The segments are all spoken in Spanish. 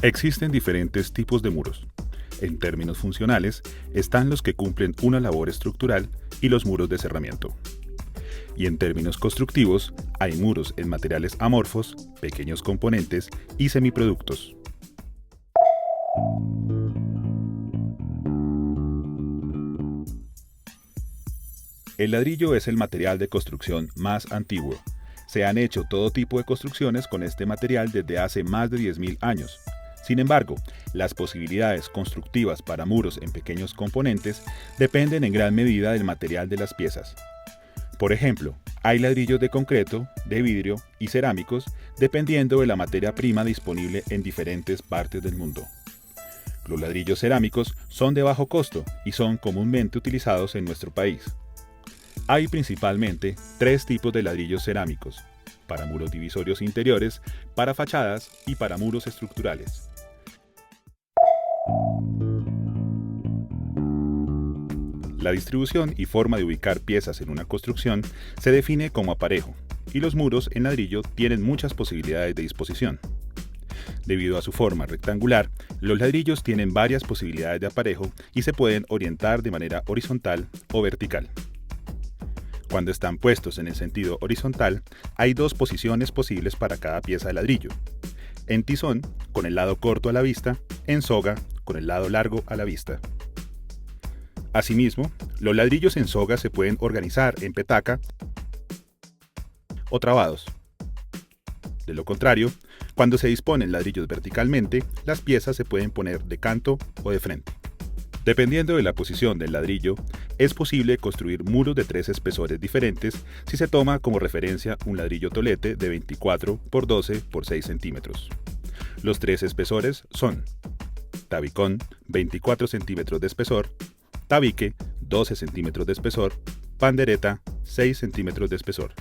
Existen diferentes tipos de muros. En términos funcionales, están los que cumplen una labor estructural y los muros de cerramiento. Y en términos constructivos, hay muros en materiales amorfos, pequeños componentes y semiproductos. El ladrillo es el material de construcción más antiguo. Se han hecho todo tipo de construcciones con este material desde hace más de 10.000 años. Sin embargo, las posibilidades constructivas para muros en pequeños componentes dependen en gran medida del material de las piezas. Por ejemplo, hay ladrillos de concreto, de vidrio y cerámicos dependiendo de la materia prima disponible en diferentes partes del mundo. Los ladrillos cerámicos son de bajo costo y son comúnmente utilizados en nuestro país. Hay principalmente tres tipos de ladrillos cerámicos: para muros divisorios interiores, para fachadas y para muros estructurales. La distribución y forma de ubicar piezas en una construcción se define como aparejo, y los muros en ladrillo tienen muchas posibilidades de disposición. Debido a su forma rectangular, los ladrillos tienen varias posibilidades de aparejo y se pueden orientar de manera horizontal o vertical. Cuando están puestos en el sentido horizontal, hay dos posiciones posibles para cada pieza de ladrillo: en tizón, con el lado corto a la vista; en soga, con el lado largo a la vista. Asimismo, los ladrillos en soga se pueden organizar en petaca o trabados. De lo contrario, cuando se disponen ladrillos verticalmente, las piezas se pueden poner de canto o de frente. Dependiendo de la posición del ladrillo, es posible construir muros de tres espesores diferentes si se toma como referencia un ladrillo tolete de 24 por 12 por 6 centímetros. Los tres espesores son: tabicón, 24 centímetros de espesor; tabique, 12 centímetros de espesor; pandereta, 6 centímetros de espesor.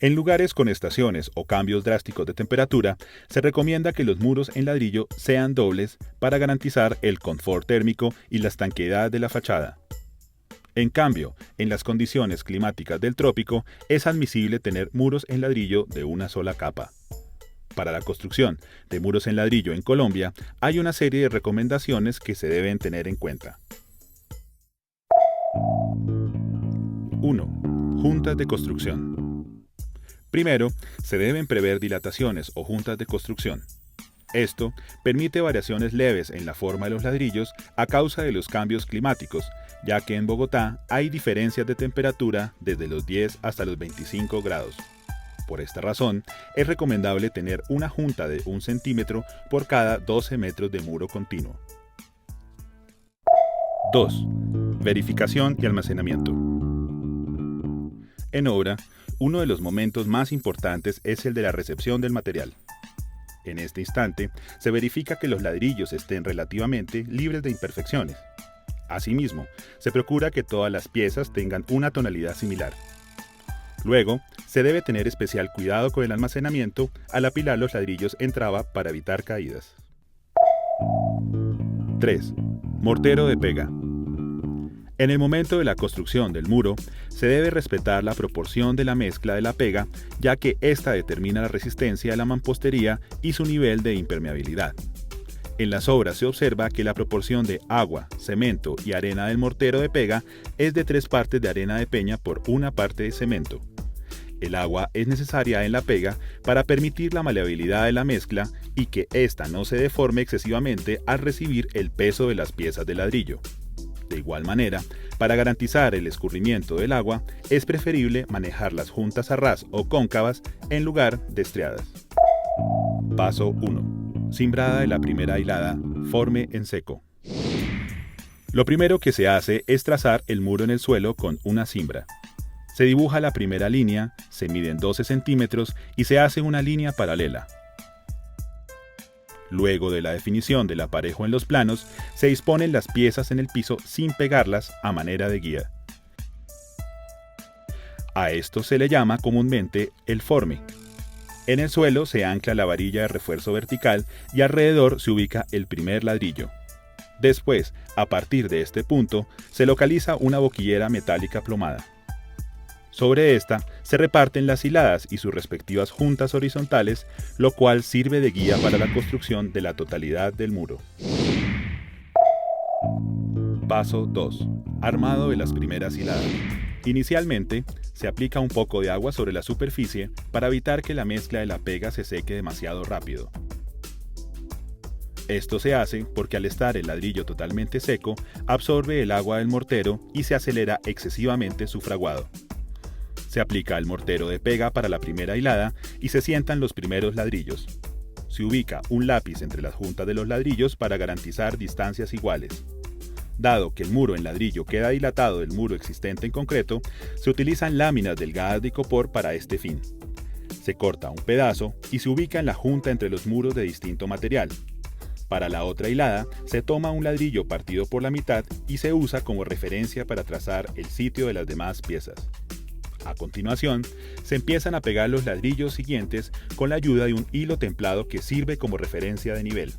En lugares con estaciones o cambios drásticos de temperatura, se recomienda que los muros en ladrillo sean dobles para garantizar el confort térmico y la estanqueidad de la fachada. En cambio, en las condiciones climáticas del trópico, es admisible tener muros en ladrillo de una sola capa. Para la construcción de muros en ladrillo en Colombia, hay una serie de recomendaciones que se deben tener en cuenta. 1. Juntas de construcción. Primero, se deben prever dilataciones o juntas de construcción. Esto permite variaciones leves en la forma de los ladrillos a causa de los cambios climáticos, ya que en Bogotá hay diferencias de temperatura desde los 10 hasta los 25 grados. Por esta razón, es recomendable tener una junta de 1 centímetro por cada 12 metros de muro continuo. 2. Verificación y almacenamiento. En obra, uno de los momentos más importantes es el de la recepción del material. En este instante, se verifica que los ladrillos estén relativamente libres de imperfecciones. Asimismo, se procura que todas las piezas tengan una tonalidad similar. Luego, se debe tener especial cuidado con el almacenamiento al apilar los ladrillos en traba para evitar caídas. 3. Mortero de pega. En el momento de la construcción del muro, se debe respetar la proporción de la mezcla de la pega, ya que ésta determina la resistencia de la mampostería y su nivel de impermeabilidad. En las obras se observa que la proporción de agua, cemento y arena del mortero de pega es de 3 partes de arena de peña por 1 parte de cemento. El agua es necesaria en la pega para permitir la maleabilidad de la mezcla y que ésta no se deforme excesivamente al recibir el peso de las piezas de ladrillo. De igual manera, para garantizar el escurrimiento del agua, es preferible manejar las juntas a ras o cóncavas en lugar de estriadas. Paso 1. Cimbrada de la primera hilada, forme en seco. Lo primero que se hace es trazar el muro en el suelo con una cimbra. Se dibuja la primera línea, se miden 12 centímetros y se hace una línea paralela. Luego de la definición del aparejo en los planos, se disponen las piezas en el piso sin pegarlas a manera de guía. A esto se le llama comúnmente el forme. En el suelo se ancla la varilla de refuerzo vertical y alrededor se ubica el primer ladrillo. Después, a partir de este punto, se localiza una boquillera metálica plomada. Sobre esta se reparten las hiladas y sus respectivas juntas horizontales, lo cual sirve de guía para la construcción de la totalidad del muro. Paso 2. Armado de las primeras hiladas. Inicialmente, se aplica un poco de agua sobre la superficie para evitar que la mezcla de la pega se seque demasiado rápido. Esto se hace porque al estar el ladrillo totalmente seco, absorbe el agua del mortero y se acelera excesivamente su fraguado. Se aplica el mortero de pega para la primera hilada y se sientan los primeros ladrillos. Se ubica un lápiz entre las juntas de los ladrillos para garantizar distancias iguales. Dado que el muro en ladrillo queda dilatado del muro existente en concreto, se utilizan láminas delgadas de icopor para este fin. Se corta un pedazo y se ubica en la junta entre los muros de distinto material. Para la otra hilada, se toma un ladrillo partido por la mitad y se usa como referencia para trazar el sitio de las demás piezas. A continuación, se empiezan a pegar los ladrillos siguientes con la ayuda de un hilo templado que sirve como referencia de nivel.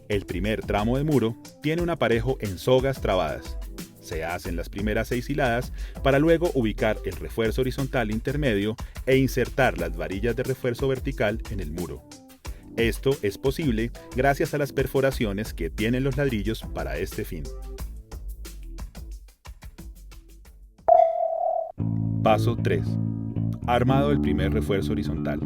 El primer tramo de muro tiene un aparejo en sogas trabadas. Se hacen las primeras 6 hiladas para luego ubicar el refuerzo horizontal intermedio e insertar las varillas de refuerzo vertical en el muro. Esto es posible gracias a las perforaciones que tienen los ladrillos para este fin. Paso 3. Armado del primer refuerzo horizontal.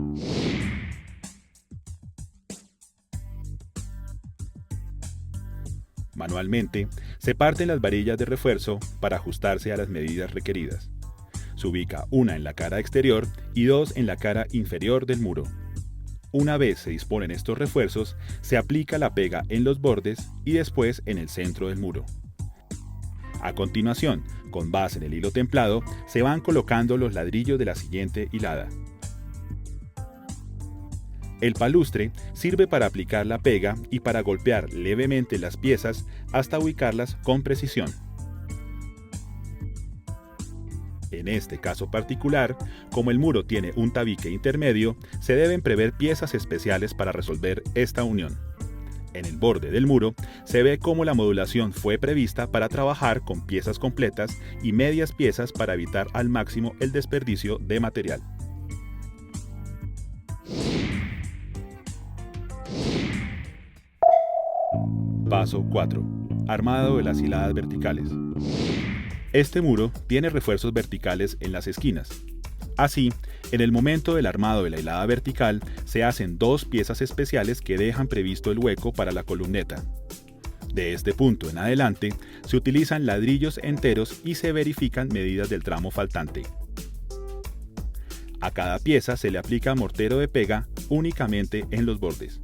Manualmente, se parten las varillas de refuerzo para ajustarse a las medidas requeridas. Se ubica una en la cara exterior y 2 en la cara inferior del muro. Una vez se disponen estos refuerzos, se aplica la pega en los bordes y después en el centro del muro. A continuación, con base en el hilo templado, se van colocando los ladrillos de la siguiente hilada. El palustre sirve para aplicar la pega y para golpear levemente las piezas hasta ubicarlas con precisión. En este caso particular, como el muro tiene un tabique intermedio, se deben prever piezas especiales para resolver esta unión. En el borde del muro se ve cómo la modulación fue prevista para trabajar con piezas completas y medias piezas para evitar al máximo el desperdicio de material. Paso 4. Armado de las hiladas verticales. Este muro tiene refuerzos verticales en las esquinas. Así, en el momento del armado de la hilada vertical, se hacen 2 piezas especiales que dejan previsto el hueco para la columneta. De este punto en adelante, se utilizan ladrillos enteros y se verifican medidas del tramo faltante. A cada pieza se le aplica mortero de pega únicamente en los bordes.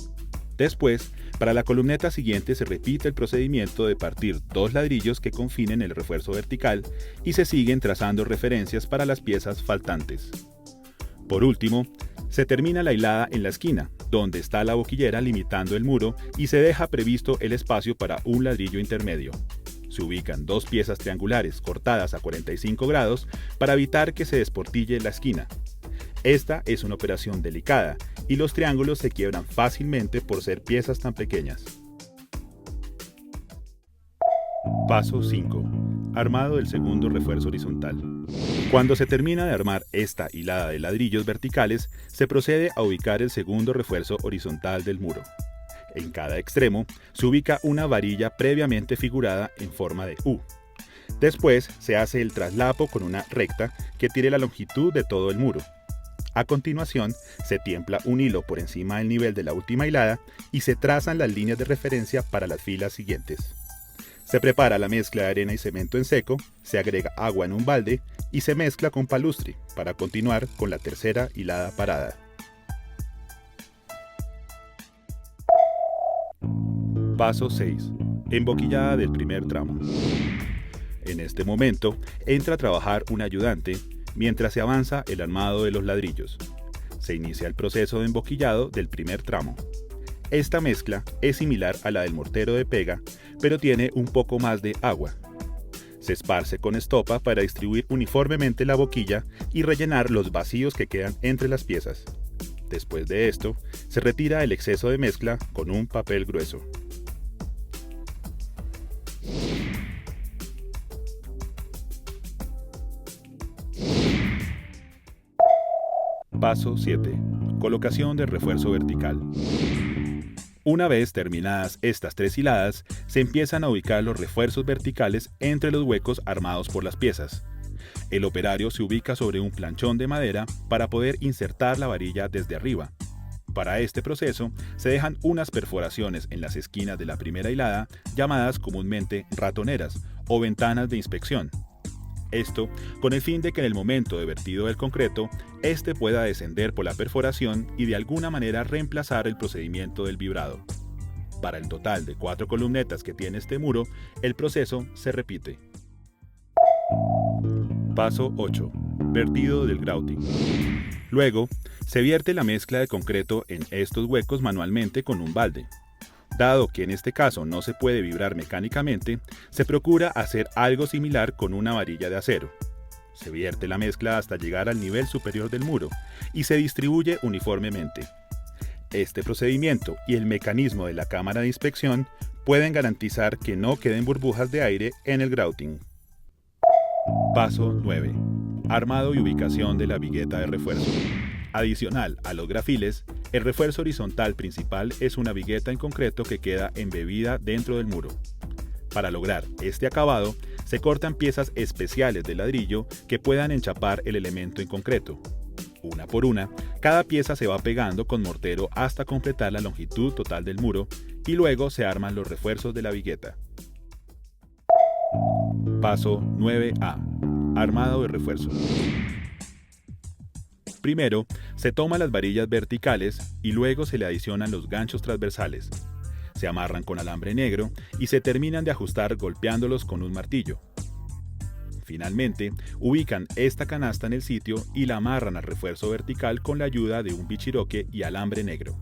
Después, para la columneta siguiente se repite el procedimiento de partir 2 ladrillos que confinen el refuerzo vertical y se siguen trazando referencias para las piezas faltantes. Por último, se termina la hilada en la esquina, donde está la boquillera limitando el muro y se deja previsto el espacio para un ladrillo intermedio. Se ubican 2 piezas triangulares cortadas a 45 grados para evitar que se desportille la esquina. Esta es una operación delicada y los triángulos se quiebran fácilmente por ser piezas tan pequeñas. Paso 5. Armado del segundo refuerzo horizontal. Cuando se termina de armar esta hilada de ladrillos verticales, se procede a ubicar el segundo refuerzo horizontal del muro. En cada extremo se ubica una varilla previamente figurada en forma de U. Después se hace el traslapo con una recta que tire la longitud de todo el muro. A continuación, se tiempla un hilo por encima del nivel de la última hilada y se trazan las líneas de referencia para las filas siguientes. Se prepara la mezcla de arena y cemento en seco, se agrega agua en un balde y se mezcla con palustre para continuar con la tercera hilada parada. Paso 6. Emboquillada del primer tramo. En este momento, entra a trabajar un ayudante mientras se avanza el armado de los ladrillos. Se inicia el proceso de emboquillado del primer tramo. Esta mezcla es similar a la del mortero de pega, pero tiene un poco más de agua. Se esparce con estopa para distribuir uniformemente la boquilla y rellenar los vacíos que quedan entre las piezas. Después de esto, se retira el exceso de mezcla con un papel grueso. Paso 7. Colocación del refuerzo vertical. Una vez terminadas estas 3 hiladas, se empiezan a ubicar los refuerzos verticales entre los huecos armados por las piezas. El operario se ubica sobre un planchón de madera para poder insertar la varilla desde arriba. Para este proceso, se dejan unas perforaciones en las esquinas de la primera hilada, llamadas comúnmente ratoneras o ventanas de inspección. Esto con el fin de que en el momento de vertido del concreto, éste pueda descender por la perforación y de alguna manera reemplazar el procedimiento del vibrado. Para el total de 4 columnetas que tiene este muro, el proceso se repite. Paso 8. Vertido del grouting. Luego, se vierte la mezcla de concreto en estos huecos manualmente con un balde. Dado que en este caso no se puede vibrar mecánicamente, se procura hacer algo similar con una varilla de acero. Se vierte la mezcla hasta llegar al nivel superior del muro y se distribuye uniformemente. Este procedimiento y el mecanismo de la cámara de inspección pueden garantizar que no queden burbujas de aire en el grouting. Paso 9. Armado y ubicación de la vigueta de refuerzo. Adicional a los grafiles, el refuerzo horizontal principal es una vigueta en concreto que queda embebida dentro del muro. Para lograr este acabado, se cortan piezas especiales de ladrillo que puedan enchapar el elemento en concreto. Una por una, cada pieza se va pegando con mortero hasta completar la longitud total del muro y luego se arman los refuerzos de la vigueta. Paso 9A. Armado de refuerzo. Primero, se toman las varillas verticales y luego se le adicionan los ganchos transversales. Se amarran con alambre negro y se terminan de ajustar golpeándolos con un martillo. Finalmente, ubican esta canasta en el sitio y la amarran al refuerzo vertical con la ayuda de un bichiroque y alambre negro.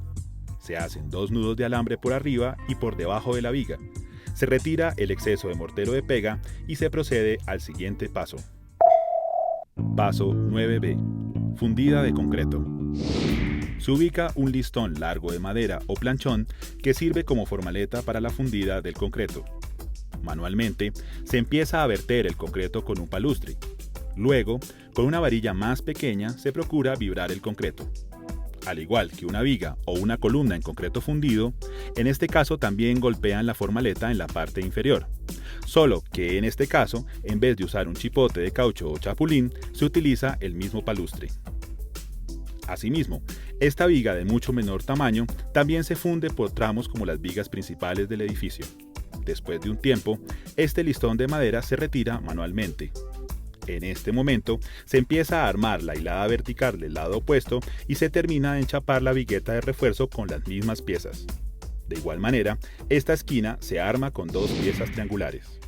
Se hacen 2 nudos de alambre por arriba y por debajo de la viga. Se retira el exceso de mortero de pega y se procede al siguiente paso. Paso 9B. Fundida de concreto. Se ubica un listón largo de madera o planchón que sirve como formaleta para la fundida del concreto. Manualmente, se empieza a verter el concreto con un palustre. Luego, con una varilla más pequeña, se procura vibrar el concreto. Al igual que una viga o una columna en concreto fundido, en este caso también golpean la formaleta en la parte inferior. Solo que en este caso, en vez de usar un chipote de caucho o chapulín, se utiliza el mismo palustre. Asimismo, esta viga de mucho menor tamaño también se funde por tramos como las vigas principales del edificio. Después de un tiempo, este listón de madera se retira manualmente. En este momento, se empieza a armar la hilada vertical del lado opuesto y se termina de enchapar la vigueta de refuerzo con las mismas piezas. De igual manera, esta esquina se arma con 2 piezas triangulares.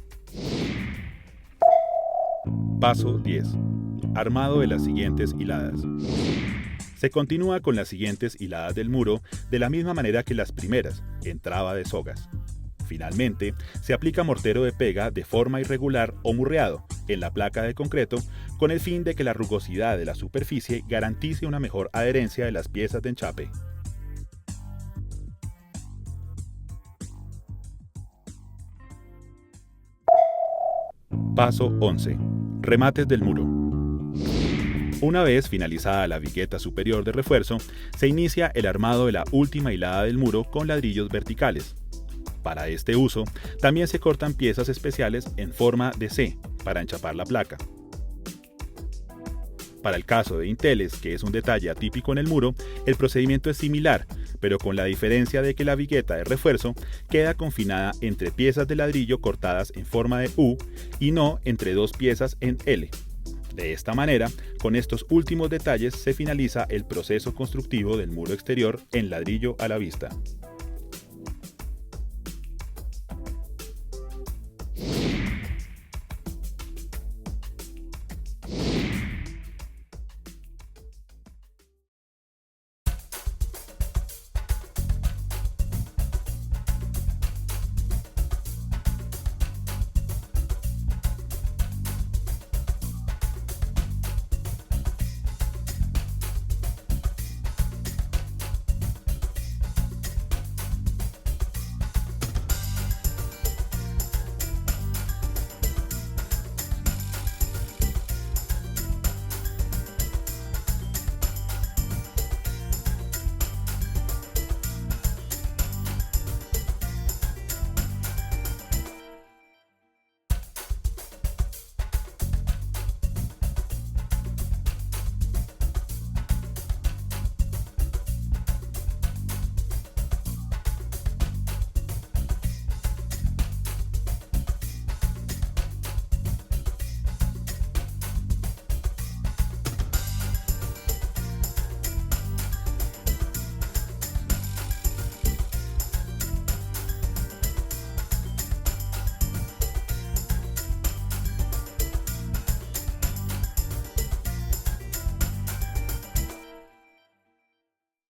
Paso 10. Armado de las siguientes hiladas. Se continúa con las siguientes hiladas del muro de la misma manera que las primeras, en traba de sogas. Finalmente, se aplica mortero de pega de forma irregular o murreado en la placa de concreto con el fin de que la rugosidad de la superficie garantice una mejor adherencia de las piezas de enchape. Paso 11. Remates del muro. Una vez finalizada la vigueta superior de refuerzo, se inicia el armado de la última hilada del muro con ladrillos verticales. Para este uso, también se cortan piezas especiales en forma de C para enchapar la placa. Para el caso de dinteles, que es un detalle atípico en el muro, el procedimiento es similar, pero con la diferencia de que la vigueta de refuerzo queda confinada entre piezas de ladrillo cortadas en forma de U y no entre 2 piezas en L. De esta manera, con estos últimos detalles se finaliza el proceso constructivo del muro exterior en ladrillo a la vista.